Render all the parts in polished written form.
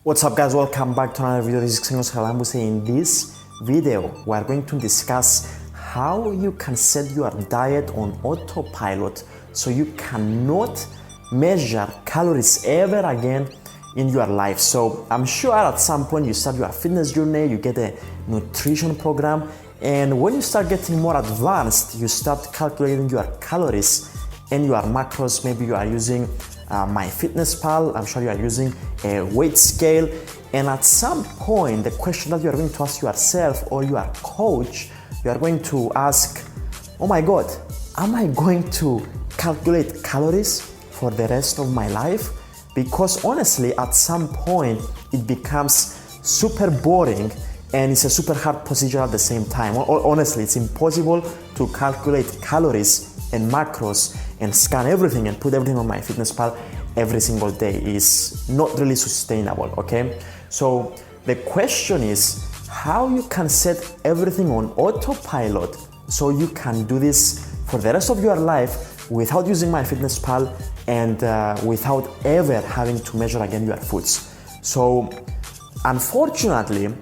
What's up guys, welcome back to another video. This is Xenos Halambuse. In this video, we are going to discuss how you can set your diet on autopilot so you cannot measure calories ever again in your life. So I'm sure at some point you start your fitness journey, you get a nutrition program, and when you start getting more advanced, you start calculating your calories and your macros. Maybe you are using myfitnesspal, I'm sure you are using a weight scale, and at some point the question that you are going to ask yourself or your coach, you are going to ask, oh my god, am I going to calculate calories for the rest of my life? Because honestly at some point it becomes super boring and it's a super hard procedure at the same time. Honestly, it's impossible to calculate calories and macros and scan everything and put everything on myfitnesspal every single day. Is not really sustainable, okay? So the question is how you can set everything on autopilot so you can do this for the rest of your life without using myfitnesspal and without ever having to measure again your foods. So unfortunately,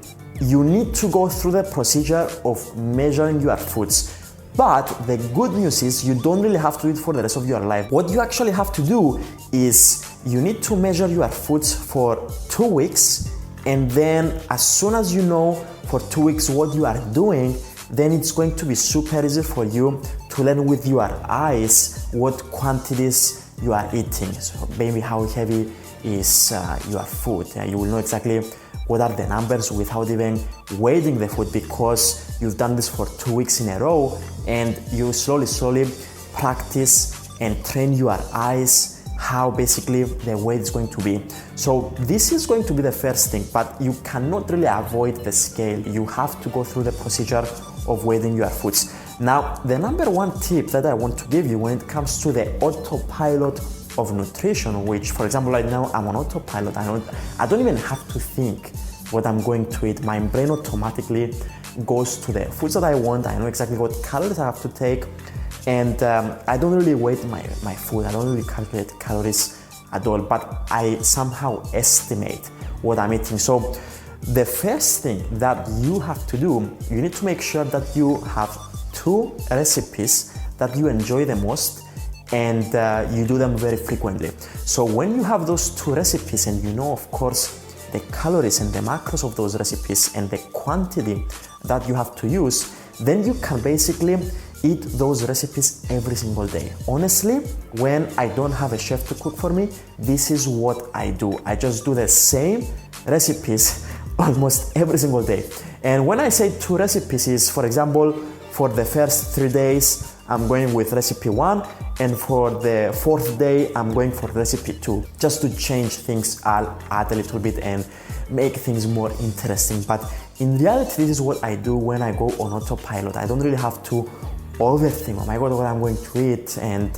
you need to go through the procedure of measuring your foods. But the good news is you don't really have to do it for the rest of your life. What you actually have to do is you need to measure your foods for 2 weeks, and then as soon as you know for 2 weeks what you are doing, then it's going to be super easy for you to learn with your eyes what quantities you are eating. So maybe how heavy is your food. You will know exactly what are the numbers without even weighing the food, because you've done this for 2 weeks in a row and you slowly practice and train your eyes how basically the weight is going to be. So this is going to be the first thing, but you cannot really avoid the scale. You have to go through the procedure of weighing your foods. Now, the number one tip that I want to give you when it comes to the autopilot of nutrition, which for example right now I'm on autopilot. I don't even have to think what I'm going to eat. My brain automatically goes to the foods that I want. I know exactly what calories I have to take, and I don't really weigh my food. I don't really calculate calories at all, but I somehow estimate what I'm eating. So the first thing that you have to do, you need to make sure that you have 2 recipes that you enjoy the most and you do them very frequently. So when you have those 2 recipes and you know of course the calories and the macros of those recipes and the quantity that you have to use, then you can basically eat those recipes every single day. Honestly, when I don't have a chef to cook for me, this is what I do. I just do the same recipes almost every single day. And when I say 2 recipes is, for example, for the first 3 days I'm going with recipe 1, and for the 4th day I'm going for recipe 2, just to change things out a little bit and make things more interesting. But in reality, this is what I do when I go on autopilot. I don't really have to overthink, oh my god, what I'm going to eat and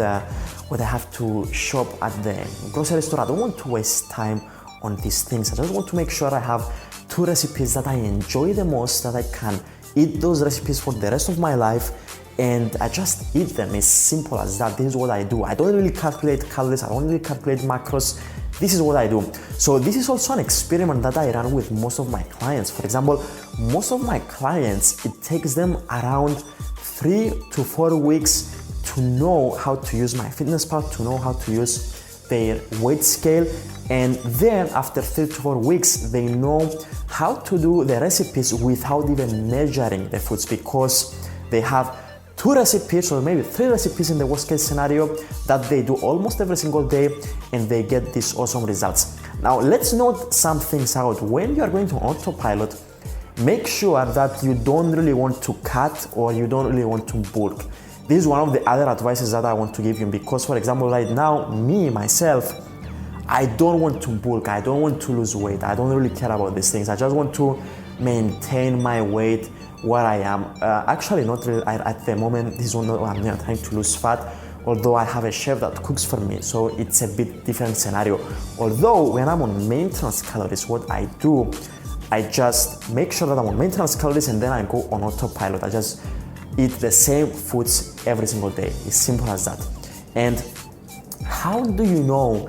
what I have to shop at the grocery store. I don't want to waste time on these things. I just want to make sure I have 2 recipes that I enjoy the most, that I can eat those recipes for the rest of my life, and I just eat them. It's simple as that. This is what I do. I don't really calculate calories, I don't really calculate macros. This is what I do. So this is also an experiment that I run with most of my clients. For example, most of my clients, it takes them around 3 to 4 weeks to know how to use myfitnesspal, to know how to use their weight scale, and then after 3 to 4 weeks they know how to do the recipes without even measuring the foods, because they have 2 recipes or maybe 3 recipes in the worst case scenario that they do almost every single day, and they get these awesome results. Now let's note some things out. When you are going to autopilot, make sure that you don't really want to cut or you don't really want to bulk. This is one of the other advices that I want to give you, because for example right now, myself, I don't want to bulk, I don't want to lose weight, I don't really care about these things. I just want to maintain my weight where I am. Actually not really at the moment. This is not what I'm trying to lose fat, although I have a chef that cooks for me, so it's a bit different scenario. Although when I'm on maintenance calories, what I do, I just make sure that I'm on maintenance calories and then I go on autopilot. I just eat the same foods every single day. It's simple as that. And how do you know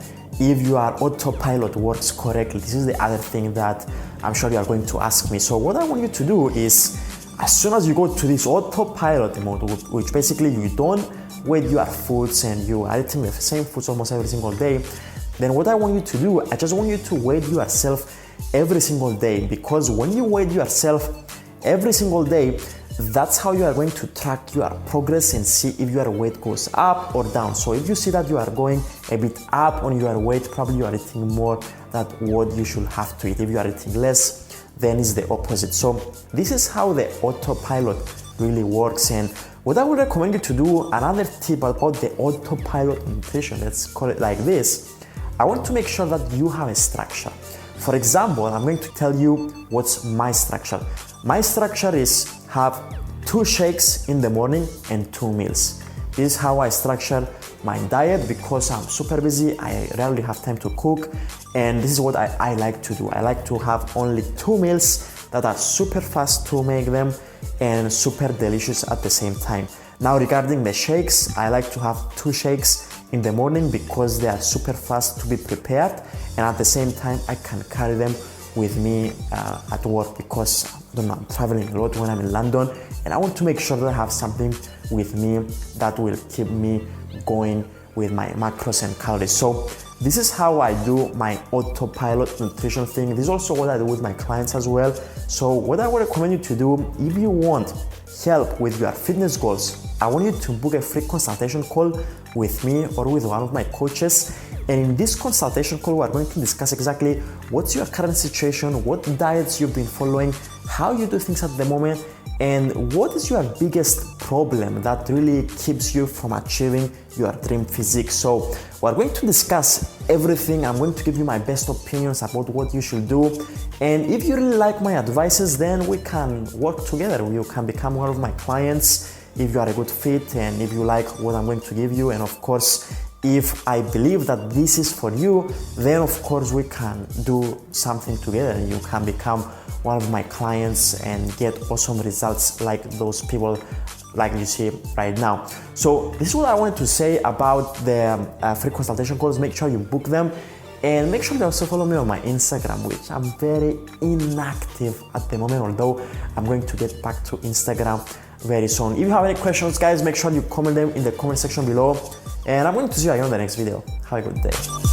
if your autopilot works correctly. This is the other thing that I'm sure you are going to ask me. So what I want you to do is, as soon as you go to this autopilot mode, which basically you don't weigh your foods and you are eating the same foods almost every single day, then what I want you to do, I just want you to weigh yourself every single day, because when you weigh yourself every single day, that's how you are going to track your progress and see if your weight goes up or down. So if you see that you are going a bit up on your weight, probably you are eating more than what you should have to eat. If you are eating less, then it's the opposite. So this is how the autopilot really works. And what I would recommend you to do, another tip about the autopilot nutrition, let's call it like this, I want to make sure that you have a structure. For example, I'm going to tell you what's my structure. My structure is have 2 shakes in the morning and 2 meals. This is how I structure my diet, because I'm super busy, I rarely have time to cook, and this is what I like to do. I like to have only 2 meals that are super fast to make them and super delicious at the same time. Now regarding the shakes, I like to have 2 shakes in the morning because they are super fast to be prepared, and at the same time I can carry them with me at work, because I don't know, I'm traveling a lot when I'm in London, and I want to make sure that I have something with me that will keep me going with my macros and calories. So this is how I do my autopilot nutrition thing. This is also what I do with my clients as well. So what I would recommend you to do, if you want help with your fitness goals, I want you to book a free consultation call with me or with one of my coaches. And in this consultation call, we are going to discuss exactly what's your current situation, what diets you've been following, how you do things at the moment, and what is your biggest problem that really keeps you from achieving your dream physique. So we're going to discuss everything. I'm going to give you my best opinions about what you should do. And if you really like my advices, then we can work together. You can become one of my clients if you are a good fit and if you like what I'm going to give you. And of course, if I believe that this is for you, then of course we can do something together. You can become one of my clients and get awesome results like those people like you see right now. So this is what I wanted to say about the free consultation calls. Make sure you book them, and make sure you also follow me on my Instagram, which I'm very inactive at the moment, although I'm going to get back to Instagram very soon. If you have any questions, guys, make sure you comment them in the comment section below, and I'm going to see you again in the next video. Have a good day.